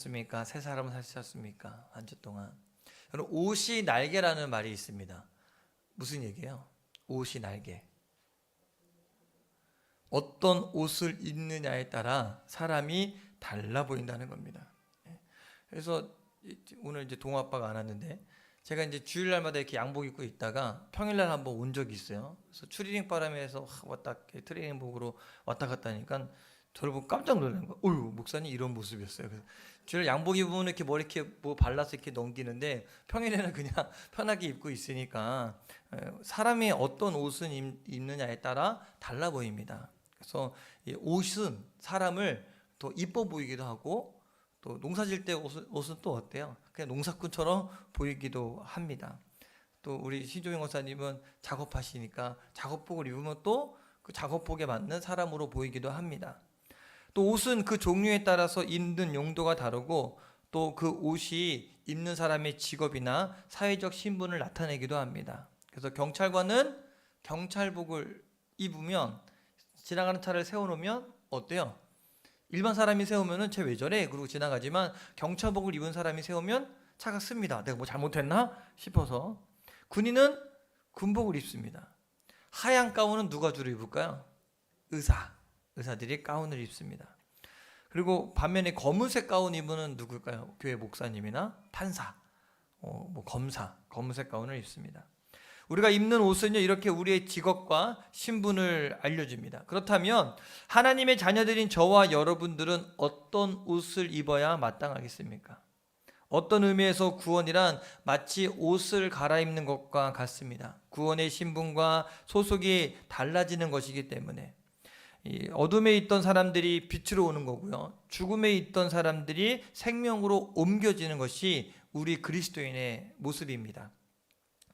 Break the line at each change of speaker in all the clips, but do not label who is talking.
습니까? 새 사람을 사셨습니까? 한 주 동안. 여러분, 옷이 날개라는 말이 있습니다. 무슨 얘기예요? 옷이 날개. 어떤 옷을 입느냐에 따라 사람이 달라 보인다는 겁니다. 그래서 오늘 이제 동호 아빠가 안 왔는데 제가 이제 주일날마다 이렇게 양복 입고 있다가 평일날 한번 온 적이 있어요. 그래서 추리닝 바람에서 왔다 트레이닝복으로 왔다 갔다 하니까 저를 보고 깜짝 놀란 거예요. 어휴, 목사님 이런 모습이었어요. 그래서 주일 양복 입으면 이렇게 머리 이렇게 뭐 발라서 이렇게 넘기는데 평일에는 그냥 편하게 입고 있으니까 사람이 어떤 옷을 입느냐에 따라 달라 보입니다. 그래서 이 옷은 사람을 더 이뻐 보이기도 하고 또 농사질 때 옷은 또 어때요? 그냥 농사꾼처럼 보이기도 합니다. 또 우리 신종영 목사님은 작업하시니까 작업복을 입으면 또 그 작업복에 맞는 사람으로 보이기도 합니다. 또 옷은 그 종류에 따라서 입는 용도가 다르고 또 그 옷이 입는 사람의 직업이나 사회적 신분을 나타내기도 합니다. 그래서 경찰관은 경찰복을 입으면 지나가는 차를 세워놓으면 어때요? 일반 사람이 세우면은 쟤 왜 저래? 그러고 지나가지만 경찰복을 입은 사람이 세우면 차가 씁니다. 내가 뭐 잘못했나 싶어서. 군인은 군복을 입습니다. 하얀 가운은 누가 주로 입을까요? 의사들이 가운을 입습니다. 그리고 반면에 검은색 가운 입으는 누굴까요? 교회 목사님이나 판사, 뭐 검사, 검은색 가운을 입습니다. 우리가 입는 옷은요, 이렇게 우리의 직업과 신분을 알려줍니다. 그렇다면 하나님의 자녀들인 저와 여러분들은 어떤 옷을 입어야 마땅하겠습니까? 어떤 의미에서 구원이란 마치 옷을 갈아입는 것과 같습니다. 구원의 신분과 소속이 달라지는 것이기 때문에 이 어둠에 있던 사람들이 빛으로 오는 거고요, 죽음에 있던 사람들이 생명으로 옮겨지는 것이 우리 그리스도인의 모습입니다.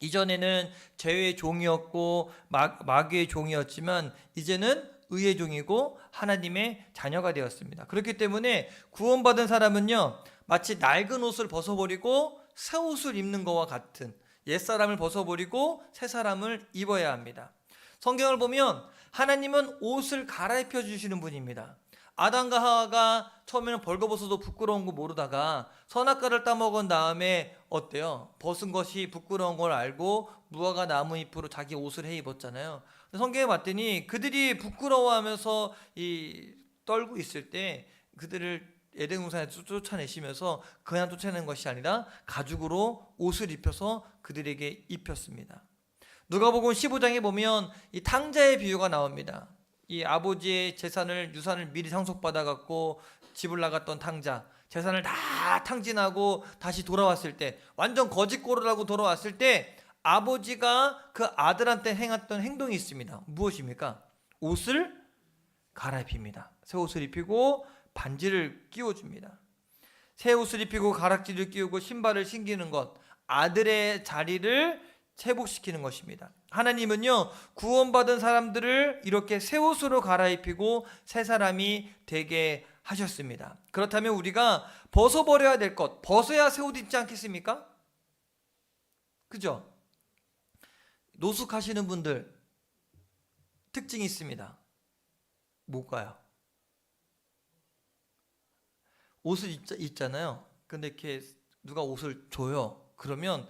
이전에는 죄의 종이었고 마귀의 종이었지만 이제는 의의 종이고 하나님의 자녀가 되었습니다. 그렇기 때문에 구원받은 사람은요, 마치 낡은 옷을 벗어버리고 새 옷을 입는 것과 같은, 옛사람을 벗어버리고 새 사람을 입어야 합니다. 성경을 보면 하나님은 옷을 갈아입혀 주시는 분입니다. 아담과 하와가 처음에는 벌거벗어도 부끄러운 거 모르다가 선악과를 따먹은 다음에 어때요? 벗은 것이 부끄러운 걸 알고 무화과 나무잎으로 자기 옷을 해 입었잖아요. 성경에 봤더니 그들이 부끄러워하면서 떨고 있을 때 그들을 에덴 동산에서 쫓아내시면서 그냥 쫓아내는 것이 아니라 가죽으로 옷을 입혀서 그들에게 입혔습니다. 누가복음 15장에 보면 이 탕자의 비유가 나옵니다. 이 아버지의 유산을 미리 상속받아 갖고 집을 나갔던 탕자, 재산을 다 탕진하고 다시 돌아왔을 때, 완전 거짓골을 하고 돌아왔을 때 아버지가 그 아들한테 행했던 행동이 있습니다. 무엇입니까? 옷을 갈아입힙니다. 새 옷을 입히고 반지를 끼워줍니다. 새 옷을 입히고 가락지를 끼우고 신발을 신기는 것, 아들의 자리를 회복시키는 것입니다. 하나님은요, 구원받은 사람들을 이렇게 새 옷으로 갈아입히고 새 사람이 되게 하셨습니다. 그렇다면 우리가 벗어버려야 될 것, 벗어야 새 옷 입지 않겠습니까? 그죠? 노숙하시는 분들 특징이 있습니다. 뭘까요? 옷을 입잖아요. 근데 이렇게 누가 옷을 줘요. 그러면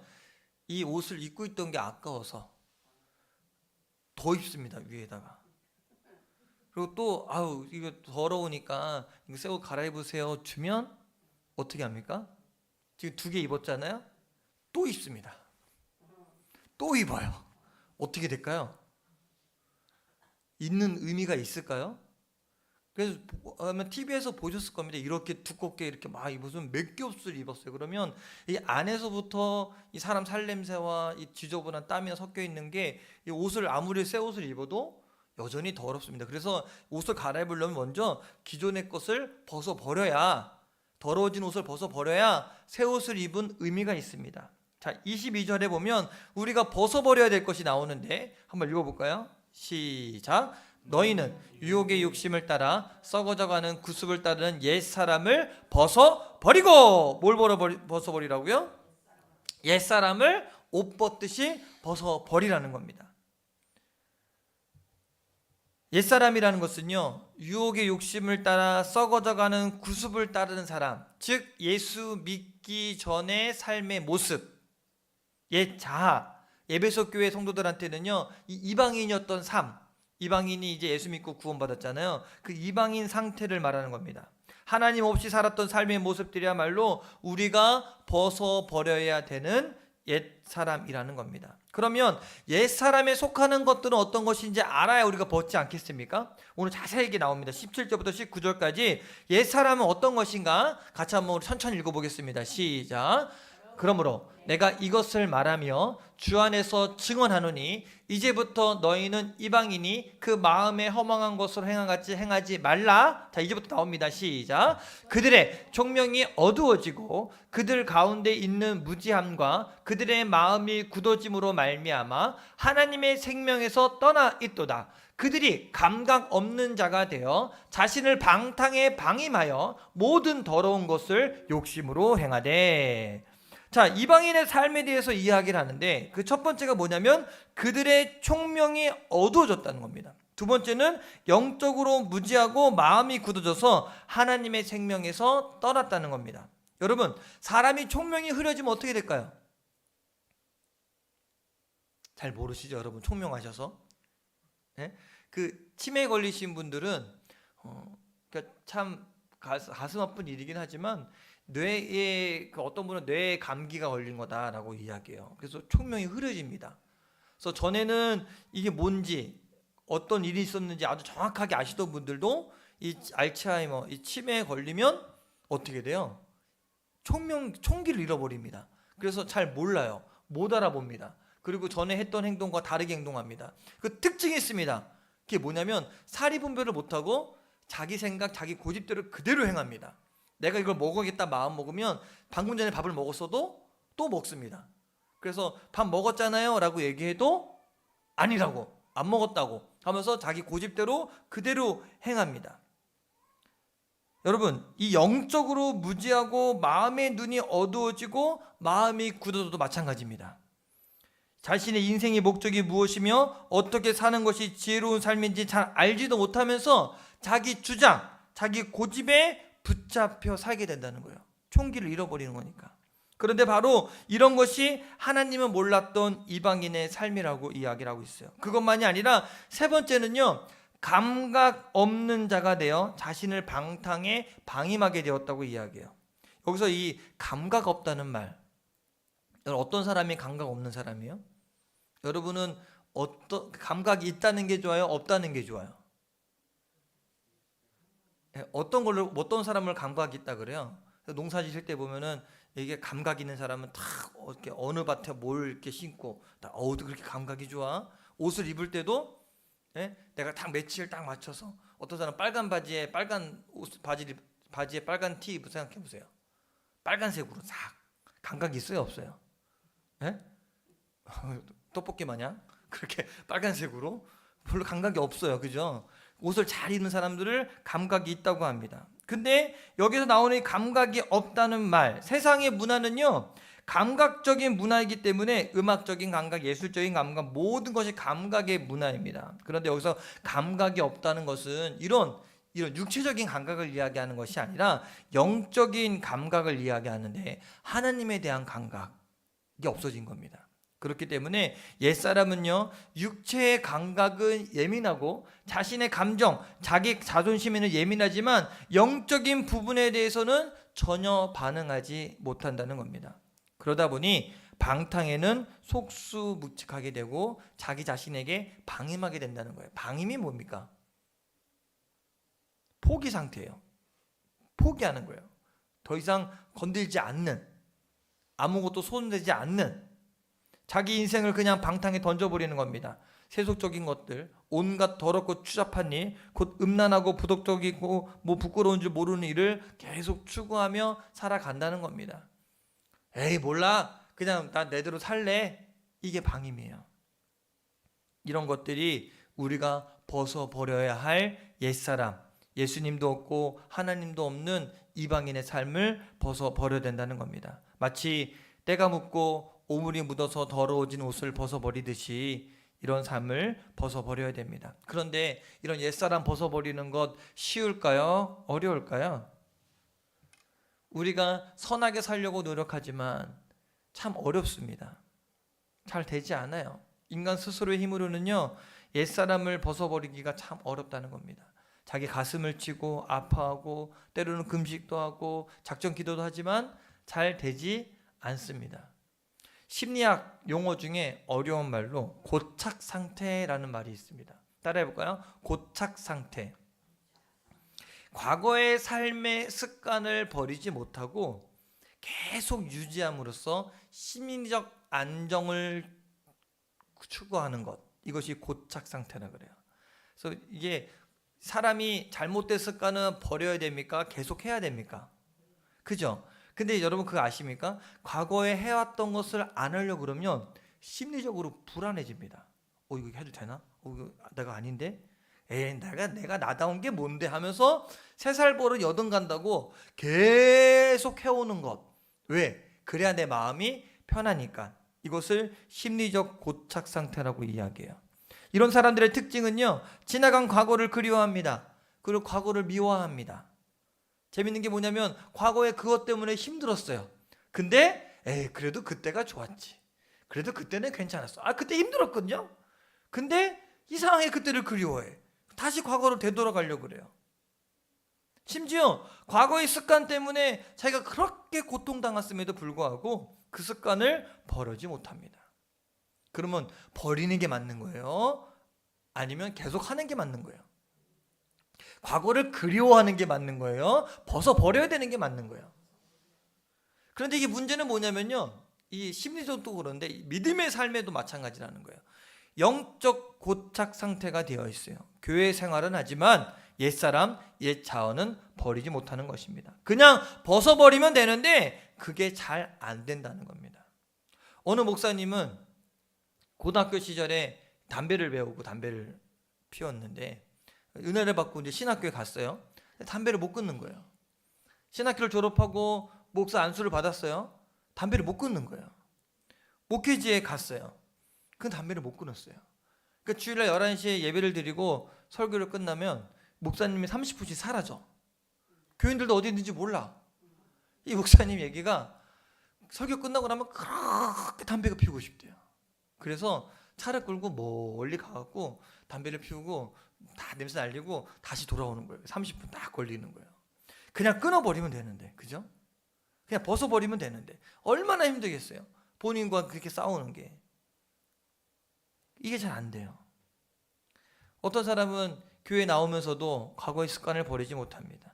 이 옷을 입고 있던 게 아까워서 더 입습니다, 위에다가. 그리고 또 이거 더러우니까 이거 새 옷 갈아입으세요 주면 어떻게 합니까? 지금 2개 입었잖아요. 또 입습니다. 또 입어요. 어떻게 될까요? 있는 의미가 있을까요? 그래서 아마 TV에서 보셨을 겁니다. 이렇게 두껍게 이렇게 막 무슨 몇 겹을 입었어요. 그러면 이 안에서부터 이 사람 살냄새와 이 지저분한 땀이 섞여 있는 게 이 옷을 아무리 새 옷을 입어도 여전히 더럽습니다. 그래서 옷을 갈아입으려면 먼저 기존의 것을 벗어버려야, 더러워진 옷을 벗어버려야 새 옷을 입은 의미가 있습니다. 자, 22절에 보면 우리가 벗어버려야 될 것이 나오는데 한번 읽어볼까요? 시작. 너희는 유혹의 욕심을 따라 썩어져가는 구습을 따르는 옛사람을 벗어버리고, 뭘 벗어버리라고요? 옛사람을 옷 벗듯이 벗어버리라는 겁니다. 옛사람이라는 것은요, 유혹의 욕심을 따라 썩어져가는 구습을 따르는 사람, 즉 예수 믿기 전의 삶의 모습, 옛 자아. 에베소 교회 성도들한테는요, 이 이방인이었던 삶, 이방인이 이제 예수 믿고 구원받았잖아요. 그 이방인 상태를 말하는 겁니다. 하나님 없이 살았던 삶의 모습들이야말로 우리가 벗어버려야 되는 옛사람이라는 겁니다. 그러면 옛사람에 속하는 것들은 어떤 것인지 알아야 우리가 벗지 않겠습니까? 오늘 자세하게 나옵니다. 17절부터 19절까지 옛사람은 어떤 것인가? 같이 한번 천천히 읽어보겠습니다. 시작. 그러므로 내가 이것을 말하며 주 안에서 증언하노니 이제부터 너희는 이방인이 그 마음에 허망한 것으로 행한같이 행하지 말라. 자, 이제부터 나옵니다. 시작. 그들의 총명이 어두워지고 그들 가운데 있는 무지함과 그들의 마음이 굳어짐으로 말미암아 하나님의 생명에서 떠나 있도다. 그들이 감각 없는 자가 되어 자신을 방탕에 방임하여 모든 더러운 것을 욕심으로 행하되. 자, 이방인의 삶에 대해서 이야기를 하는데 그 첫 번째가 뭐냐면 그들의 총명이 어두워졌다는 겁니다. 두 번째는 영적으로 무지하고 마음이 굳어져서 하나님의 생명에서 떠났다는 겁니다. 여러분, 사람이 총명이 흐려지면 어떻게 될까요? 잘 모르시죠, 여러분? 총명하셔서. 네? 그 치매 걸리신 분들은 그러니까 참 가슴 아픈 일이긴 하지만 뇌에 어떤 분은 뇌에 감기가 걸린 거다라고 이야기해요. 그래서 총명이 흐려집니다. 그래서 전에는 이게 뭔지 어떤 일이 있었는지 아주 정확하게 아시던 분들도 이 알츠하이머, 이 치매에 걸리면 어떻게 돼요? 총기를 잃어버립니다. 그래서 잘 몰라요. 못 알아봅니다. 그리고 전에 했던 행동과 다르게 행동합니다. 그 특징이 있습니다. 그게 뭐냐면 사리분별을 못하고 자기 생각, 자기 고집대로 그대로 행합니다. 내가 이걸 먹어야겠다 마음 먹으면 방금 전에 밥을 먹었어도 또 먹습니다. 그래서 밥 먹었잖아요 라고 얘기해도 아니라고, 안 먹었다고 하면서 자기 고집대로 그대로 행합니다. 여러분, 이 영적으로 무지하고 마음의 눈이 어두워지고 마음이 굳어져도 마찬가지입니다. 자신의 인생의 목적이 무엇이며 어떻게 사는 것이 지혜로운 삶인지 잘 알지도 못하면서 자기 주장, 자기 고집에 붙잡혀 살게 된다는 거예요. 총기를 잃어버리는 거니까. 그런데 바로 이런 것이 하나님은 몰랐던 이방인의 삶이라고 이야기를 하고 있어요. 그것만이 아니라 세 번째는요, 감각 없는 자가 되어 자신을 방탕에 방임하게 되었다고 이야기해요. 여기서 이 감각 없다는 말, 어떤 사람이 감각 없는 사람이에요? 여러분은 어떤 감각이 있다는 게 좋아요? 없다는 게 좋아요? 어떤 사람을 감각이 있다 그래요? 농사 지실 때 보면은 이게 감각 있는 사람은 다 이렇게 어느 밭에 뭘 이렇게 심고 다 그렇게 감각이 좋아. 옷을 입을 때도 내가 딱 매치를 딱 맞춰서 어떤 사람 빨간 바지에 빨간 옷 바지에 빨간 티 입고 생각해 보세요. 빨간색으로 싹 감각이 있어요, 없어요? 떡볶이 마냥 그렇게 빨간색으로 별로 감각이 없어요, 그죠? 옷을 잘 입는 사람들을 감각이 있다고 합니다. 근데 여기서 나오는 감각이 없다는 말, 세상의 문화는요 감각적인 문화이기 때문에 음악적인 감각, 예술적인 감각, 모든 것이 감각의 문화입니다. 그런데 여기서 감각이 없다는 것은 이런 육체적인 감각을 이야기하는 것이 아니라 영적인 감각을 이야기하는데 하나님에 대한 감각이 없어진 겁니다. 그렇기 때문에 옛사람은요 육체의 감각은 예민하고 자신의 감정, 자기 자존심에는 예민하지만 영적인 부분에 대해서는 전혀 반응하지 못한다는 겁니다. 그러다 보니 방탕에는 속수무책하게 되고 자기 자신에게 방임하게 된다는 거예요. 방임이 뭡니까? 포기 상태예요. 포기하는 거예요. 더 이상 건들지 않는, 아무것도 손대지 않는, 자기 인생을 그냥 방탕에 던져버리는 겁니다. 세속적인 것들, 온갖 더럽고 추잡한 일, 곧 음란하고 부덕적이고 부끄러운 줄 모르는 일을 계속 추구하며 살아간다는 겁니다. 에이 몰라, 그냥 나 내대로 살래, 이게 방임이에요. 이런 것들이 우리가 벗어버려야 할 옛사람, 예수님도 없고 하나님도 없는 이방인의 삶을 벗어버려야 된다는 겁니다. 마치 때가 묻고 오물이 묻어서 더러워진 옷을 벗어버리듯이 이런 삶을 벗어버려야 됩니다. 그런데 이런 옛사람 벗어버리는 것 쉬울까요? 어려울까요? 우리가 선하게 살려고 노력하지만 참 어렵습니다. 잘 되지 않아요. 인간 스스로의 힘으로는요, 옛사람을 벗어버리기가 참 어렵다는 겁니다. 자기 가슴을 치고 아파하고 때로는 금식도 하고 작전 기도도 하지만 잘 되지 않습니다. 심리학 용어 중에 어려운 말로 고착 상태라는 말이 있습니다. 따라해 볼까요? 고착 상태. 과거의 삶의 습관을 버리지 못하고 계속 유지함으로써 심리적 안정을 추구하는 것, 이것이 고착 상태라 그래요. 그래서 이게 사람이 잘못된 습관은 버려야 됩니까? 계속 해야 됩니까? 그죠? 근데 여러분 그거 아십니까? 과거에 해왔던 것을 안 하려고 그러면 심리적으로 불안해집니다. 이거 해도 되나? 이거 내가 아닌데? 내가 나다운 게 뭔데? 하면서 3살 버릇 80 간다고 계속 해오는 것. 왜? 그래야 내 마음이 편하니까. 이것을 심리적 고착 상태라고 이야기해요. 이런 사람들의 특징은요, 지나간 과거를 그리워합니다. 그리고 과거를 미워합니다. 재밌는 게 뭐냐면 과거에 그것 때문에 힘들었어요. 근데 그래도 그때가 좋았지. 그래도 그때는 괜찮았어. 그때 힘들었거든요. 근데 이상하게 그때를 그리워해. 다시 과거로 되돌아가려고 그래요. 심지어 과거의 습관 때문에 자기가 그렇게 고통당했음에도 불구하고 그 습관을 버리지 못합니다. 그러면 버리는 게 맞는 거예요? 아니면 계속 하는 게 맞는 거예요? 과거를 그리워하는 게 맞는 거예요? 벗어버려야 되는 게 맞는 거예요? 그런데 이게 문제는 뭐냐면요, 이 심리적도 그런데 믿음의 삶에도 마찬가지라는 거예요. 영적 고착 상태가 되어 있어요. 교회 생활은 하지만 옛사람, 옛 자원은 버리지 못하는 것입니다. 그냥 벗어버리면 되는데 그게 잘 안 된다는 겁니다. 어느 목사님은 고등학교 시절에 담배를 배우고 담배를 피웠는데 은혜를 받고 이제 신학교에 갔어요. 담배를 못 끊는 거예요. 신학교를 졸업하고 목사 안수를 받았어요. 담배를 못 끊는 거예요. 목회지에 갔어요. 그 담배를 못 끊었어요. 그러니까 주일날 11시에 예배를 드리고 설교를 끝나면 목사님이 30분씩 사라져. 교인들도 어디 있는지 몰라. 이 목사님 얘기가 설교 끝나고 나면 그렇게 담배가 피우고 싶대요. 그래서 차를 끌고 멀리 가갖고 담배를 피우고 다 냄새 날리고 다시 돌아오는 거예요. 30분 딱 걸리는 거예요. 그냥 끊어버리면 되는데, 그죠? 그냥 벗어버리면 되는데 얼마나 힘들겠어요. 본인과 그렇게 싸우는 게. 이게 잘 안 돼요. 어떤 사람은 교회 나오면서도 과거의 습관을 버리지 못합니다.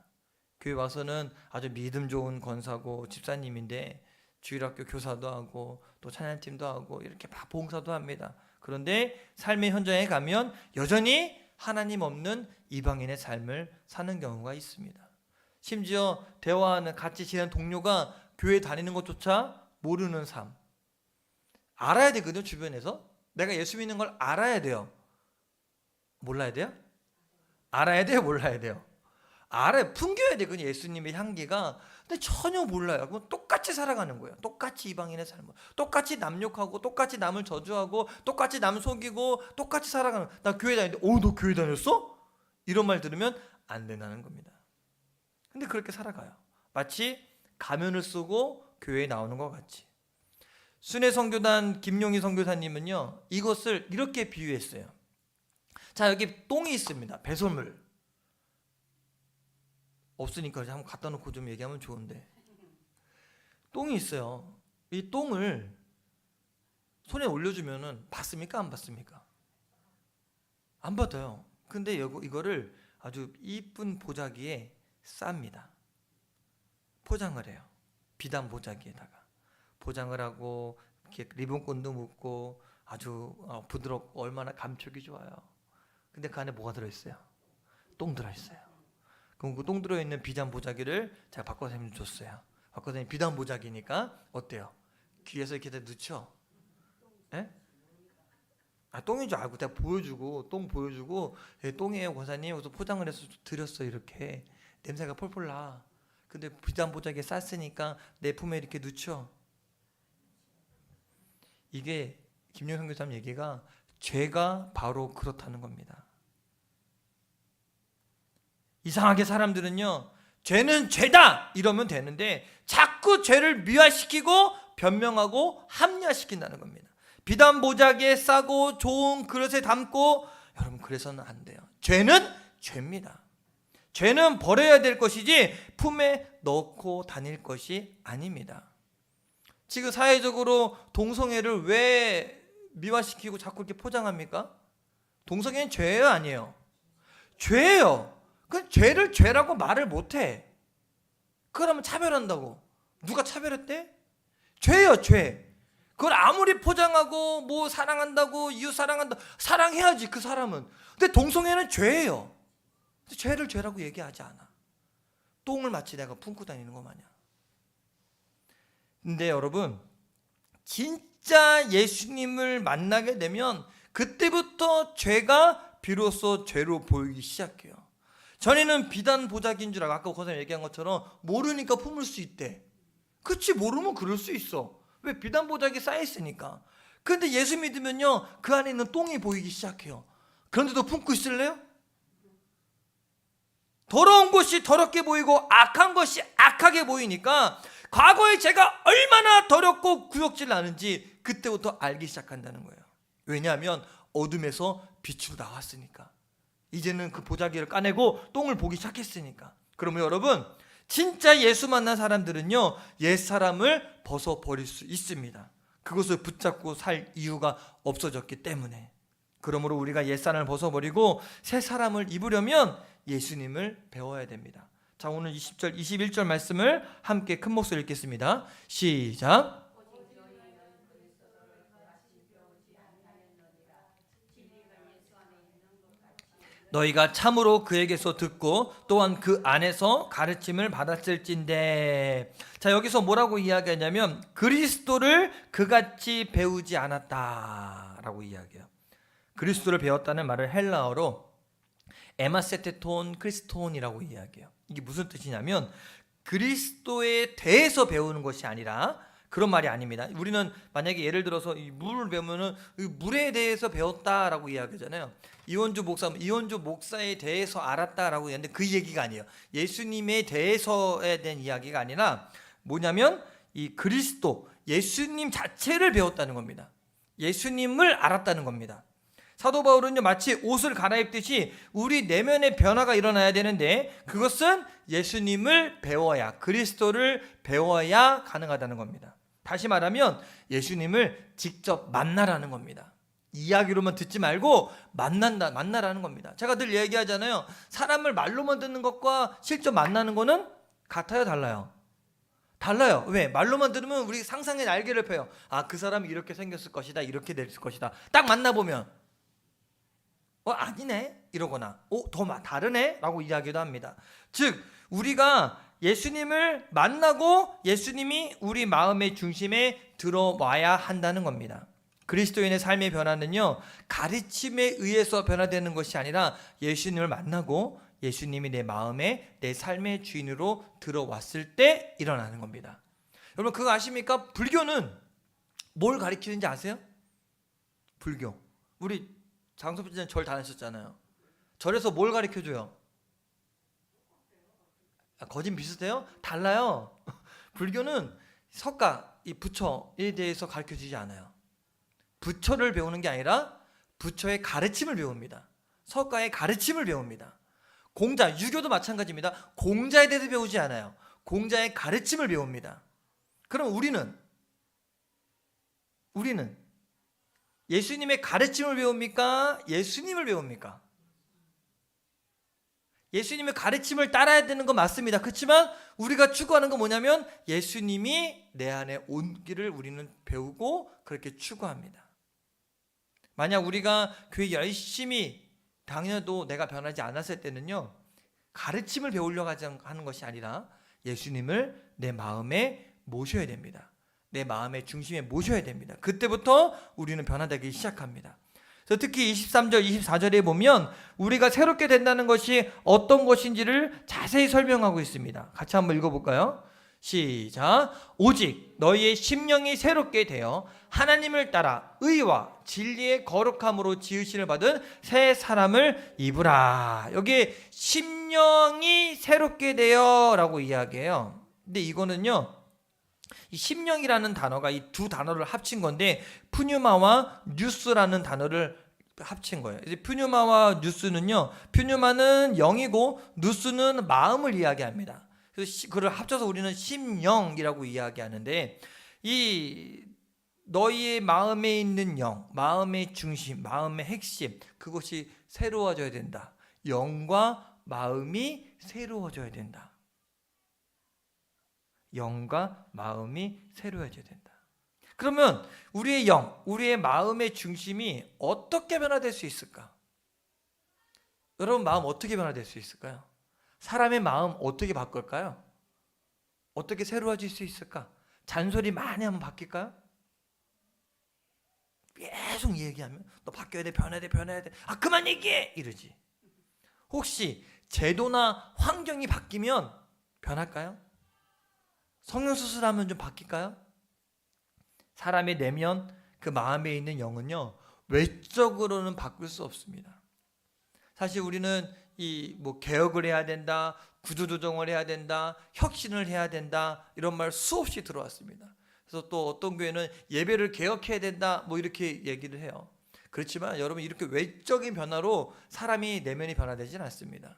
교회 와서는 아주 믿음 좋은 권사고 집사님인데 주일학교 교사도 하고 또 찬양팀도 하고 이렇게 막 봉사도 합니다. 그런데 삶의 현장에 가면 여전히 하나님 없는 이방인의 삶을 사는 경우가 있습니다. 심지어 대화하는 같이 지내는 동료가 교회 다니는 것조차 모르는 삶. 알아야 되거든요. 주변에서 내가 예수 믿는 걸 알아야 돼요. 몰라야 돼요? 알아야 돼요? 몰라야 돼요? 알아야, 풍겨야 되거든요. 예수님의 향기가. 근데 전혀 몰라요. 그럼 똑같이 살아가는 거예요. 똑같이 이방인의 삶을, 똑같이 남 욕하고 똑같이 남을 저주하고 똑같이 남 속이고 똑같이 살아가는. 나 교회 다니는데 너 교회 다녔어? 이런 말 들으면 안 된다는 겁니다. 근데 그렇게 살아가요. 마치 가면을 쓰고 교회에 나오는 것 같이. 순회 선교단 김용희 선교사님은요, 이것을 이렇게 비유했어요. 자, 여기 똥이 있습니다. 배설물. 없으니까 한번 갖다 놓고 좀 얘기하면 좋은데. 똥이 있어요. 이 똥을 손에 올려주면은 받습니까? 안 받습니까? 안 받아요. 근데 이거를 아주 이쁜 보자기에 쌉니다. 포장을 해요. 비단 보자기에다가 포장을 하고 이렇게 리본끈도 묶고 아주 부드럽고 얼마나 감촉이 좋아요. 근데 그 안에 뭐가 들어있어요? 똥 들어있어요. 그럼 그 똥 들어있는 비단 보자기를 제가 박 권사님 줬어요. 박 권사님 비단 보자기니까 어때요? 귀에서 이렇게 넣죠? 예? 똥인 줄 알고 내가 보여주고 똥 보여주고 똥이에요 권사님. 그래서 포장을 해서 드렸어요. 이렇게 냄새가 폴폴 나. 근데 비단 보자기에 쌌으니까 내 품에 이렇게 넣죠. 이게 김용성 교사님 얘기가 죄가 바로 그렇다는 겁니다. 이상하게 사람들은요, 죄는 죄다 이러면 되는데 자꾸 죄를 미화시키고 변명하고 합리화시킨다는 겁니다. 비단 보자기에 싸고 좋은 그릇에 담고, 여러분 그래서는 안 돼요. 죄는 죄입니다. 죄는 버려야 될 것이지 품에 넣고 다닐 것이 아닙니다. 지금 사회적으로 동성애를 왜 미화시키고 자꾸 이렇게 포장합니까? 동성애는 죄예요, 아니에요? 죄예요. 그 죄를 죄라고 말을 못해. 그러면 차별한다고. 누가 차별했대? 죄예요, 죄. 그걸 아무리 포장하고 뭐 사랑한다고, 이웃 사랑한다, 사랑해야지 그 사람은. 근데 동성애는 죄예요. 근데 죄를 죄라고 얘기하지 않아. 똥을 마치 내가 품고 다니는 거 마냥. 근데 여러분, 진짜 예수님을 만나게 되면 그때부터 죄가 비로소 죄로 보이기 시작해요. 전에는 비단 보자기인 줄 알고, 아까 권사님 얘기한 것처럼 모르니까 품을 수 있대. 그치, 모르면 그럴 수 있어. 왜? 비단 보자기 쌓여있으니까. 그런데 예수 믿으면요, 그 안에 있는 똥이 보이기 시작해요. 그런데도 품고 있을래요? 더러운 것이 더럽게 보이고 악한 것이 악하게 보이니까 과거의 제가 얼마나 더럽고 구역질 나는지 그때부터 알기 시작한다는 거예요. 왜냐하면 어둠에서 빛으로 나왔으니까. 이제는 그 보자기를 까내고 똥을 보기 시작했으니까. 그러면 여러분, 진짜 예수 만난 사람들은요, 옛사람을 벗어버릴 수 있습니다. 그것을 붙잡고 살 이유가 없어졌기 때문에. 그러므로 우리가 옛사람을 벗어버리고 새 사람을 입으려면 예수님을 배워야 됩니다. 자, 오늘 20절, 21절 말씀을 함께 큰 목소리로 읽겠습니다. 시작. 너희가 참으로 그에게서 듣고 또한 그 안에서 가르침을 받았을진데. 자, 여기서 뭐라고 이야기하냐면 그리스도를 그같이 배우지 않았다라고 이야기해요. 그리스도를 배웠다는 말을 헬라어로 에마세테톤 크리스톤이라고 이야기해요. 이게 무슨 뜻이냐면 그리스도에 대해서 배우는 것이 아니라, 그런 말이 아닙니다. 우리는 만약에 예를 들어서 이 물을 배우면은 물에 대해서 배웠다라고 이야기하잖아요. 이원주 목사에 대해서 알았다라고 하는데 그 얘기가 아니에요. 예수님에 대해서에 대한 이야기가 아니라 뭐냐면 이 그리스도, 예수님 자체를 배웠다는 겁니다. 예수님을 알았다는 겁니다. 사도 바울은요, 마치 옷을 갈아입듯이 우리 내면의 변화가 일어나야 되는데 그것은 예수님을 배워야, 그리스도를 배워야 가능하다는 겁니다. 다시 말하면 예수님을 직접 만나라는 겁니다. 이야기로만 듣지 말고 만나라는 겁니다. 제가 늘 얘기하잖아요. 사람을 말로만 듣는 것과 실제 만나는 거는 같아요, 달라요? 달라요. 왜? 말로만 들으면 우리 상상의 날개를 펴요. 아, 그 사람이 이렇게 생겼을 것이다, 이렇게 됐을 것이다. 딱 만나보면 아니네 이러거나 더 다르네 라고 이야기도 합니다. 즉 우리가 예수님을 만나고 예수님이 우리 마음의 중심에 들어와야 한다는 겁니다. 그리스도인의 삶의 변화는요, 가르침에 의해서 변화되는 것이 아니라 예수님을 만나고 예수님이 내 마음에, 내 삶의 주인으로 들어왔을 때 일어나는 겁니다. 여러분 그거 아십니까? 불교는 뭘 가르치는지 아세요? 불교, 우리 장소부지는 절 다니셨잖아요. 절에서 뭘 가르쳐줘요? 거진 비슷해요? 달라요. 불교는 석가, 이 부처에 대해서 가르쳐주지 않아요. 부처를 배우는 게 아니라 부처의 가르침을 배웁니다. 석가의 가르침을 배웁니다. 공자, 유교도 마찬가지입니다. 공자에 대해서 배우지 않아요. 공자의 가르침을 배웁니다. 그럼 우리는 예수님의 가르침을 배웁니까? 예수님을 배웁니까? 예수님의 가르침을 따라야 되는 건 맞습니다. 그렇지만 우리가 추구하는 건 뭐냐면 예수님이 내 안에 온기를 우리는 배우고 그렇게 추구합니다. 만약 우리가 교회 열심히 다녀도 내가 변하지 않았을 때는요, 가르침을 배우려고 하는 것이 아니라 예수님을 내 마음에 모셔야 됩니다. 내 마음의 중심에 모셔야 됩니다. 그때부터 우리는 변화되기 시작합니다. 그래서 특히 23절, 24절에 보면 우리가 새롭게 된다는 것이 어떤 것인지를 자세히 설명하고 있습니다. 같이 한번 읽어볼까요? 시작. 오직 너희의 심령이 새롭게 되어 하나님을 따라 의와 진리의 거룩함으로 지으심을 받은 새 사람을 입으라. 여기 심령이 새롭게 되어 라고 이야기해요. 근데 이거는요, 이 심령이라는 단어가 이 두 단어를 합친 건데 푸뉴마와 뉴스라는 단어를 합친 거예요. 이제 푸뉴마와 뉴스는요, 푸뉴마는 영이고 뉴스는 마음을 이야기합니다. 그래서 그걸 합쳐서 우리는 심령이라고 이야기하는데, 이 너희의 마음에 있는 영, 마음의 중심, 마음의 핵심, 그것이 새로워져야 된다. 영과 마음이 새로워져야 된다. 영과 마음이 새로워져야 된다. 그러면 우리의 영, 우리의 마음의 중심이 어떻게 변화될 수 있을까? 여러분 마음 어떻게 변화될 수 있을까요? 사람의 마음 어떻게 바꿀까요? 어떻게 새로워질 수 있을까? 잔소리 많이 하면 바뀔까요? 계속 얘기하면 너 바뀌어야 돼, 변해야 돼, 변해야 돼. 아 그만 얘기해! 이러지. 혹시 제도나 환경이 바뀌면 변할까요? 성령수술하면 좀 바뀔까요? 사람의 내면, 그 마음에 있는 영은요, 외적으로는 바꿀 수 없습니다. 사실 우리는 개혁을 해야 된다, 구조조정을 해야 된다, 혁신을 해야 된다, 이런 말 수없이 들어왔습니다. 그래서 또 어떤 교회는 예배를 개혁해야 된다, 이렇게 얘기를 해요. 그렇지만 여러분, 이렇게 외적인 변화로 사람이 내면이 변화되지는 않습니다.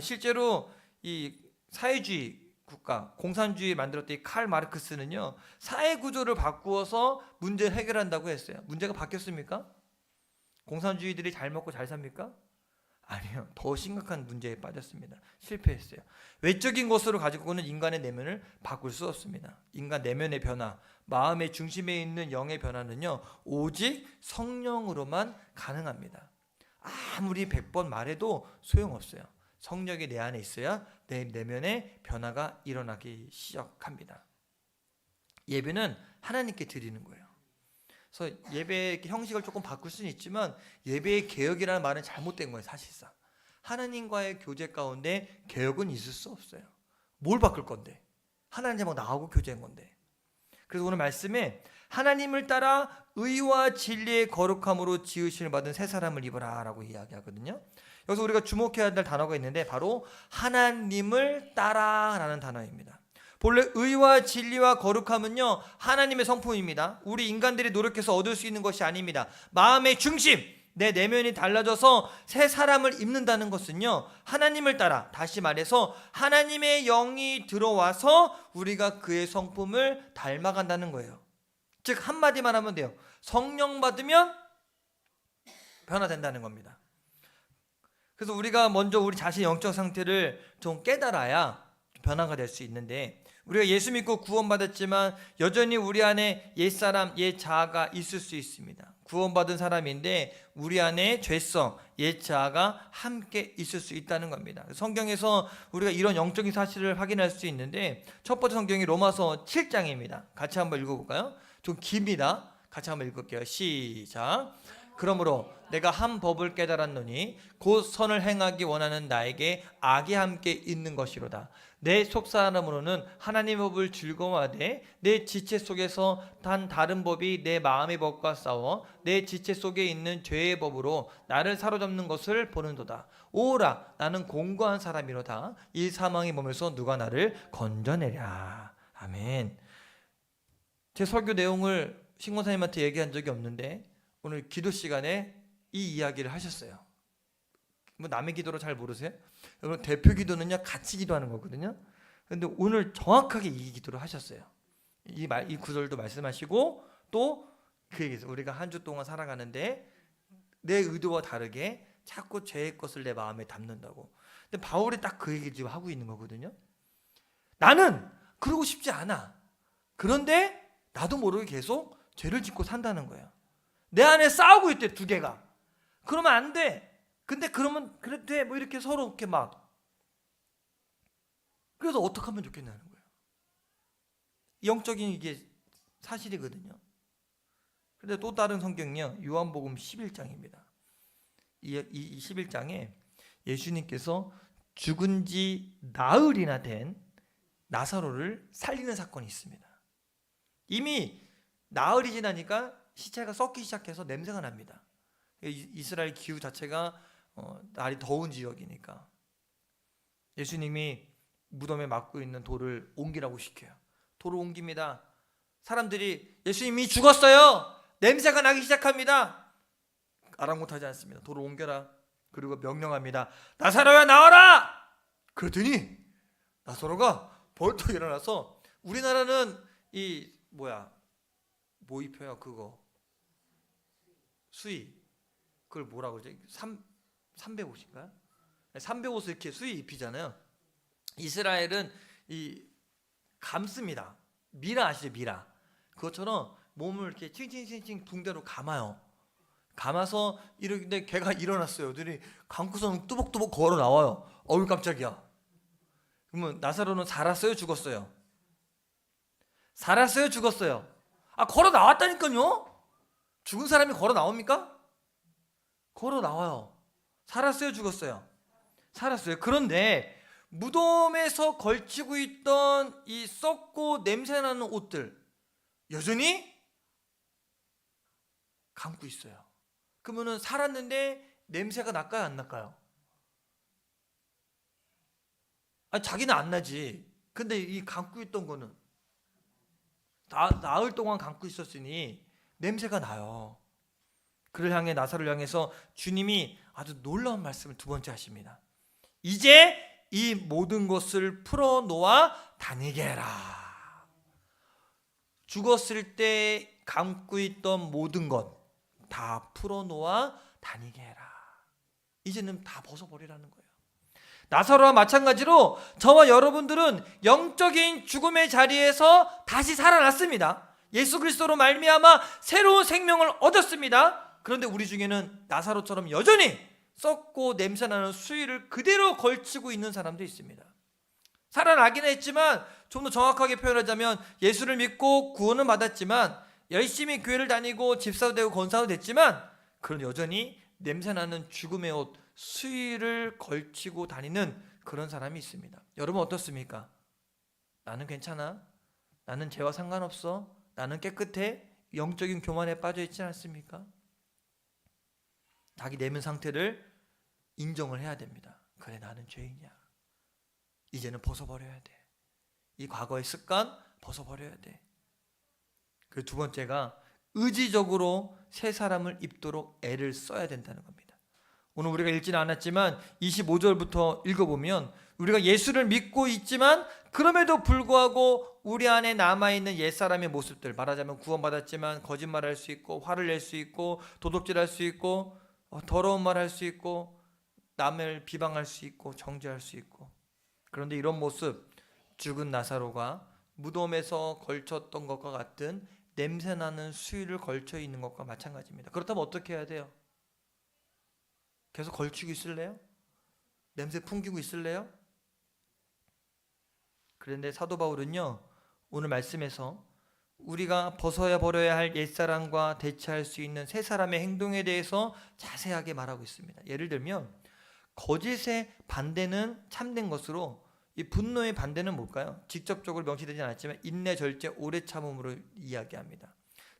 실제로 이 사회주의 국가, 공산주의 만들었던 이 칼 마르크스는요, 사회 구조를 바꾸어서 문제를 해결한다고 했어요. 문제가 바뀌었습니까? 공산주의들이 잘 먹고 잘 삽니까? 아니요. 더 심각한 문제에 빠졌습니다. 실패했어요. 외적인 것으로 가지고는 인간의 내면을 바꿀 수 없습니다. 인간 내면의 변화, 마음의 중심에 있는 영의 변화는요, 오직 성령으로만 가능합니다. 아무리 100번 말해도 소용없어요. 성령이 내 안에 있어야 내 내면의 변화가 일어나기 시작합니다. 예배는 하나님께 드리는 거예요. 그래서 예배의 형식을 조금 바꿀 수는 있지만 예배의 개혁이라는 말은 잘못된 거예요. 사실상 하나님과의 교제 가운데 개혁은 있을 수 없어요. 뭘 바꿀 건데? 하나님하고 나하고 교제한 건데. 그래서 오늘 말씀에 하나님을 따라 의와 진리의 거룩함으로 지으심을 받은 새 사람을 입어라 라고 이야기하거든요. 여기서 우리가 주목해야 될 단어가 있는데 바로 하나님을 따라 라는 단어입니다. 본래 의와 진리와 거룩함은요, 하나님의 성품입니다. 우리 인간들이 노력해서 얻을 수 있는 것이 아닙니다. 마음의 중심, 내 내면이 달라져서 새 사람을 입는다는 것은요, 하나님을 따라, 다시 말해서 하나님의 영이 들어와서 우리가 그의 성품을 닮아간다는 거예요. 즉 한마디만 하면 돼요. 성령 받으면 변화된다는 겁니다. 그래서 우리가 먼저 우리 자신의 영적 상태를 좀 깨달아야 변화가 될 수 있는데, 우리가 예수 믿고 구원받았지만 여전히 우리 안에 옛사람, 옛자아가 있을 수 있습니다. 구원받은 사람인데 우리 안에 죄성, 옛자아가 함께 있을 수 있다는 겁니다. 성경에서 우리가 이런 영적인 사실을 확인할 수 있는데, 첫 번째 성경이 로마서 7장입니다. 같이 한번 읽어볼까요? 좀 깁니다. 같이 한번 읽을게요. 시작. 그러므로 내가 한 법을 깨달았노니 곧 선을 행하기 원하는 나에게 악이 함께 있는 것이로다. 내 속사람으로는 하나님의 법을 즐거워하되 내 지체 속에서 단 다른 법이 내 마음의 법과 싸워 내 지체 속에 있는 죄의 법으로 나를 사로잡는 것을 보는도다. 오라, 나는 공고한 사람이로다. 이 사망의 몸에서 누가 나를 건져내랴. 아멘. 제 설교 내용을 신권사님한테 얘기한 적이 없는데 오늘 기도 시간에 이 이야기를 하셨어요. 남의 기도로 잘 모르세요? 여러분, 대표 기도는요, 같이 기도하는 거거든요. 그런데 오늘 정확하게 이 기도를 하셨어요. 이 구절도 말씀하시고 또 그 얘기에서 우리가 한 주 동안 살아가는데 내 의도와 다르게 자꾸 죄의 것을 내 마음에 담는다고. 근데 바울이 딱 그 얘기를 지금 하고 있는 거거든요. 나는 그러고 싶지 않아. 그런데 나도 모르게 계속 죄를 짓고 산다는 거예요. 내 안에 싸우고 있대, 두 개가. 그러면 안 돼. 근데 그러면 그래도 돼. 이렇게 서로 이렇게 막. 그래서 어떻게 하면 좋겠냐는 거예요. 영적인 이게 사실이거든요. 그런데 또 다른 성경이요, 요한복음 11장입니다. 이 11장에 예수님께서 죽은 지 나흘이나 된 나사로를 살리는 사건이 있습니다. 이미 나흘이 지나니까 시체가 썩기 시작해서 냄새가 납니다. 이스라엘 기후 자체가 날이 더운 지역이니까 예수님이 무덤에 막고 있는 돌을 옮기라고 시켜요. 돌을 옮깁니다. 사람들이 예수님이 죽었어요, 냄새가 나기 시작합니다. 아랑곳하지 않습니다. 돌을 옮겨라. 그리고 명령합니다. 나사로야 나와라. 그랬더니 나사로가 벌떡 일어나서, 우리나라는 뭐 입혀요 그거? 수의. 그걸 뭐라고 그러죠? 삼배옷인가요? 삼배옷을 이렇게 수의 입히잖아요. 이스라엘은 감습니다. 미라 아시죠? 미라. 그것처럼 몸을 이렇게 칭칭칭칭 붕대로 감아요. 감아서 이러는데 걔가 일어났어요. 들이 감고선 뚜벅뚜벅 걸어 나와요. 어우 깜짝이야. 그러면 나사로는 살았어요, 죽었어요? 살았어요, 죽었어요? 걸어 나왔다니까요. 죽은 사람이 걸어 나옵니까? 걸어 나와요. 살았어요, 죽었어요? 살았어요. 그런데 무덤에서 걸치고 있던 이 썩고 냄새나는 옷들 여전히 감고 있어요. 그러면은 살았는데 냄새가 날까요, 안 날까요? 자기는 안 나지. 근데 이 감고 있던 거는 나흘 동안 감고 있었으니 냄새가 나요. 그를 향해, 나사로를 향해서 주님이 아주 놀라운 말씀을 두 번째 하십니다. 이제 이 모든 것을 풀어놓아 다니게 해라. 죽었을 때 감고 있던 모든 것 다 풀어놓아 다니게 해라. 이제는 다 벗어버리라는 거예요. 나사로와 마찬가지로 저와 여러분들은 영적인 죽음의 자리에서 다시 살아났습니다. 예수 그리스도로 말미암아 새로운 생명을 얻었습니다. 그런데 우리 중에는 나사로처럼 여전히 썩고 냄새나는 수의를 그대로 걸치고 있는 사람도 있습니다. 살아나긴 했지만, 좀 더 정확하게 표현하자면 예수를 믿고 구원은 받았지만, 열심히 교회를 다니고 집사도 되고 권사도 됐지만, 그런 여전히 냄새나는 죽음의 옷 수의를 걸치고 다니는 그런 사람이 있습니다. 여러분 어떻습니까? 나는 괜찮아, 나는 죄와 상관없어, 나는 깨끗해, 영적인 교만에 빠져 있지 않습니까? 자기 내면 상태를 인정을 해야 됩니다. 그래, 나는 죄인이야. 이제는 벗어버려야 돼. 이 과거의 습관 벗어버려야 돼. 그 두 번째가 의지적으로 새 사람을 입도록 애를 써야 된다는 겁니다. 오늘 우리가 읽지는 않았지만 25절부터 읽어보면, 우리가 예수를 믿고 있지만 그럼에도 불구하고 우리 안에 남아있는 옛사람의 모습들, 말하자면 구원받았지만 거짓말할 수 있고, 화를 낼 수 있고, 도둑질할 수 있고, 더러운 말 할 수 있고, 남을 비방할 수 있고, 정죄할 수 있고. 그런데 이런 모습, 죽은 나사로가 무덤에서 걸쳤던 것과 같은 냄새나는 수의를 걸쳐 있는 것과 마찬가지입니다. 그렇다면 어떻게 해야 돼요? 계속 걸치고 있을래요? 냄새 풍기고 있을래요? 그런데 사도 바울은요, 오늘 말씀에서 우리가 벗어야 버려야 할 옛사람과 대체할 수 있는 새 사람의 행동에 대해서 자세하게 말하고 있습니다. 예를 들면 거짓의 반대는 참된 것으로, 이 분노의 반대는 뭘까요? 직접적으로 명시되지 않았지만 인내, 절제, 오래 참음으로 이야기합니다.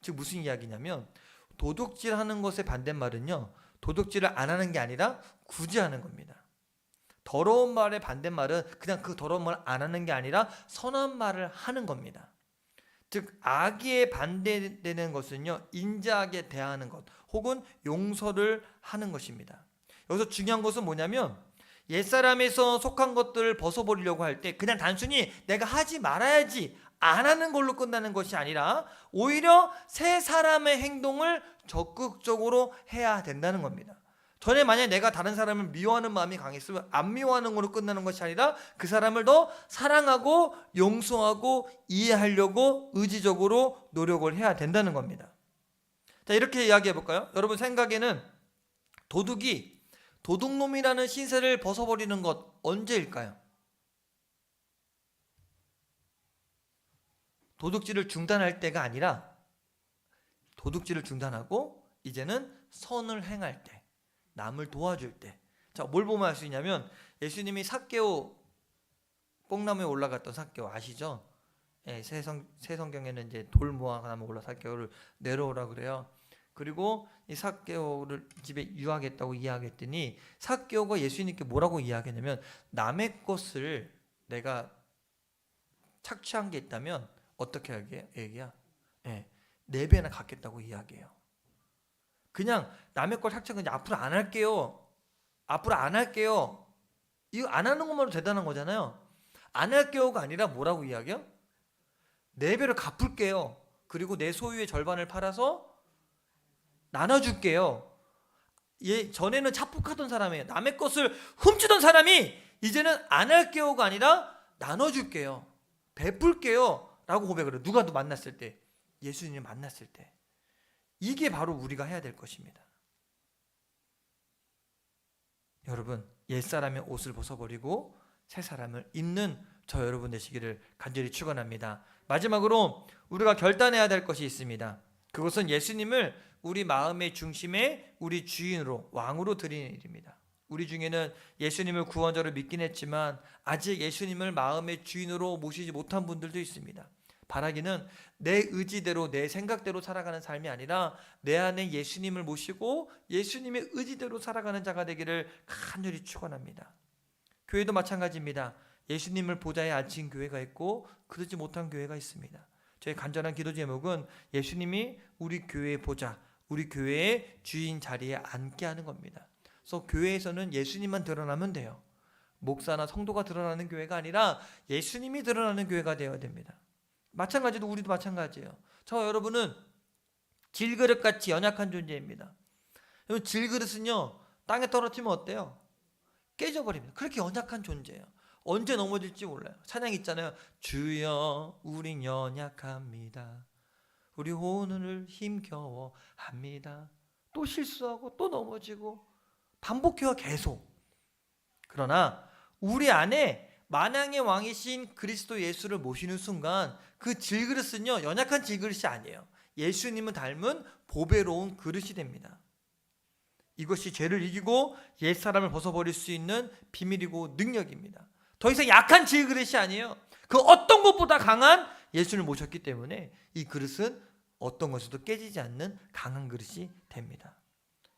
즉 무슨 이야기냐면, 도둑질하는 것의 반대말은요, 도둑질을 안 하는 게 아니라 굳이 하는 겁니다. 더러운 말의 반대말은 그냥 그 더러운 말 안 하는 게 아니라 선한 말을 하는 겁니다. 즉 악에 반대되는 것은요, 인자하게 대하는 것 혹은 용서를 하는 것입니다. 여기서 중요한 것은 뭐냐면, 옛사람에서 속한 것들을 벗어버리려고 할 때 그냥 단순히 내가 하지 말아야지 안 하는 걸로 끝나는 것이 아니라 오히려 새 사람의 행동을 적극적으로 해야 된다는 겁니다. 전에 만약에 내가 다른 사람을 미워하는 마음이 강했으면 안 미워하는 걸로 끝나는 것이 아니라 그 사람을 더 사랑하고 용서하고 이해하려고 의지적으로 노력을 해야 된다는 겁니다. 자, 이렇게 이야기해 볼까요? 여러분 생각에는 도둑이 도둑놈이라는 신세를 벗어버리는 것 언제일까요? 도둑질을 중단할 때가 아니라 도둑질을 중단하고 이제는 선을 행할 때, 남을 도와줄 때. 자, 뭘 보면 알 수 있냐면, 예수님이 삭개오 뽕나무에 올라갔던 삭개오 아시죠? 예, 새 성경에는 이제 돌 모아나무 올라 삭개오를 내려오라 그래요. 그리고 이 삭개오를 집에 유학했다고 이야기했더니 삭개오가 예수님께 뭐라고 이야기했냐면 남의 것을 내가 착취한 게 있다면 어떻게 얘기야? 예, 4배나 갚겠다고 이야기해요. 그냥 남의 걸 착취한 건 앞으로 안 할게요. 앞으로 안 할게요. 이거 안 하는 것만으로 대단한 거잖아요. 안 할게요가 아니라 뭐라고 이야기해요? 4배를 갚을게요. 그리고 내 소유의 절반을 팔아서 나눠줄게요. 전에는 착복하던 사람이에요. 남의 것을 훔치던 사람이 이제는 안 할게요가 아니라 나눠줄게요. 베풀게요. 라고 고백을 해요. 누가 만났을 때? 예수님을 만났을 때. 이게 바로 우리가 해야 될 것입니다. 여러분, 옛사람의 옷을 벗어버리고 새 사람을 입는 저 여러분 되시기를 간절히 축원합니다. 마지막으로 우리가 결단해야 될 것이 있습니다. 그것은 예수님을 우리 마음의 중심에 우리 주인으로 왕으로 드리는 일입니다. 우리 중에는 예수님을 구원자로 믿긴 했지만 아직 예수님을 마음의 주인으로 모시지 못한 분들도 있습니다. 바라기는 내 의지대로 내 생각대로 살아가는 삶이 아니라 내 안에 예수님을 모시고 예수님의 의지대로 살아가는 자가 되기를 간절히 축원합니다. 교회도 마찬가지입니다. 예수님을 보좌에 앉힌 교회가 있고 그러지 못한 교회가 있습니다. 저희 간절한 기도 제목은 예수님이 우리 교회의 보좌, 우리 교회의 주인 자리에 앉게 하는 겁니다. 그래서 교회에서는 예수님만 드러나면 돼요. 목사나 성도가 드러나는 교회가 아니라 예수님이 드러나는 교회가 되어야 됩니다. 마찬가지로 우리도 마찬가지예요. 저 여러분은 질그릇같이 연약한 존재입니다. 여러분, 질그릇은요 땅에 떨어뜨리면 어때요? 깨져버립니다. 그렇게 연약한 존재예요. 언제 넘어질지 몰라요. 찬양 있잖아요. 주여 우린 연약합니다. 우리 오늘을 힘겨워합니다. 또 실수하고 또 넘어지고 반복해요. 계속. 그러나 우리 안에 만왕의 왕이신 그리스도 예수를 모시는 순간 그 질그릇은요 연약한 질그릇이 아니에요. 예수님을 닮은 보배로운 그릇이 됩니다. 이것이 죄를 이기고 옛사람을 벗어버릴 수 있는 비밀이고 능력입니다. 더 이상 약한 질그릇이 아니에요. 그 어떤 것보다 강한 예수를 모셨기 때문에 이 그릇은 어떤 것에도 깨지지 않는 강한 그릇이 됩니다.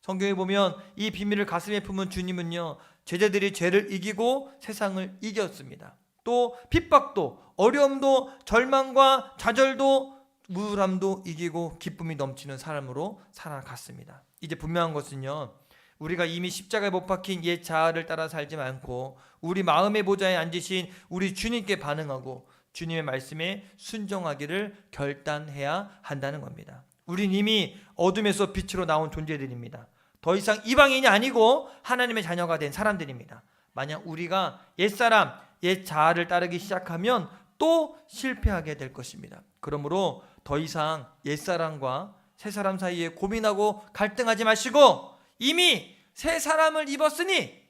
성경에 보면 이 비밀을 가슴에 품은 주님은요 제자들이 죄를 이기고 세상을 이겼습니다. 또 핍박도 어려움도 절망과 좌절도 우울함도 이기고 기쁨이 넘치는 사람으로 살아갔습니다. 이제 분명한 것은요 우리가 이미 십자가에 못 박힌 옛 자아를 따라 살지 않고 우리 마음의 보좌에 앉으신 우리 주님께 반응하고 주님의 말씀에 순종하기를 결단해야 한다는 겁니다. 우린 이미 어둠에서 빛으로 나온 존재들입니다. 더 이상 이방인이 아니고 하나님의 자녀가 된 사람들입니다. 만약 우리가 옛사람, 옛 자아를 따르기 시작하면 또 실패하게 될 것입니다. 그러므로 더 이상 옛사람과 새사람 사이에 고민하고 갈등하지 마시고 이미 새 사람을 입었으니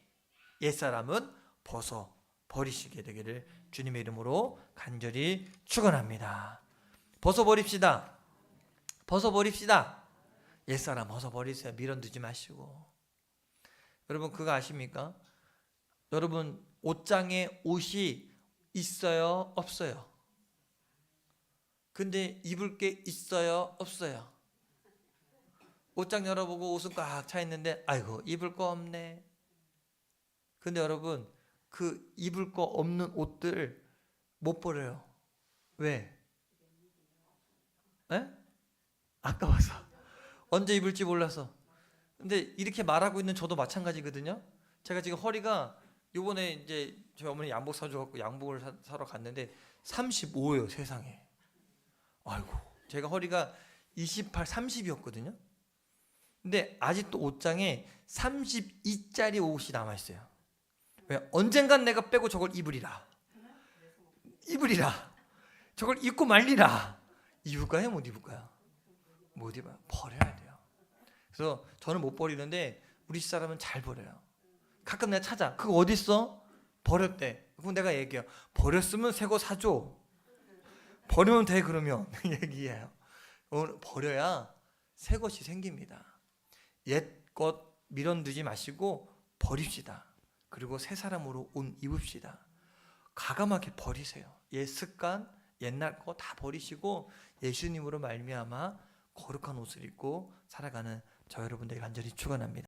옛사람은 벗어버리시게 되기를 주님의 이름으로 간절히 축원합니다. 벗어버립시다. 벗어버립시다. 옛사람 벗어버리세요. 밀어두지 마시고. 여러분 그거 아십니까? 여러분 옷장에 옷이 있어요? 없어요? 근데 입을 게 있어요? 없어요? 옷장 열어보고 옷은 꽉 차 있는데 아이고 입을 거 없네. 근데 여러분 그 입을 거 없는 옷들 못 버려요. 왜? 에? 아까워서. 언제 입을지 몰라서. 근데 이렇게 말하고 있는 저도 마찬가지거든요. 제가 지금 허리가 요번에 이제 저희 어머니 양복 사줘갖고 양복을 사러 갔는데 35예요 세상에. 아이고 제가 허리가 28, 30이었거든요. 근데 아직도 옷장에 32짜리 옷이 남아있어요. 왜? 언젠간 내가 빼고 저걸 입으리라. 저걸 입고 말리라. 입을까요? 못 입을까요? 못 입어요. 버려야 돼요. 그래서 저는 못 버리는데 우리 사람은 잘 버려요. 가끔 내가 찾아. 그거 어디 있어? 버렸대. 그럼 내가 얘기해요. 버렸으면 새 거 사줘. 버리면 돼 그러면 얘기해요. 버려야 새 것이 생깁니다. 옛 것 밀어두지 마시고 버립시다. 그리고 새 사람으로 옷 입읍시다. 과감하게 버리세요. 옛 습관, 옛날 거 다 버리시고 예수님으로 말미암아 거룩한 옷을 입고 살아가는 저 여러분들이 간절히 축원합니다.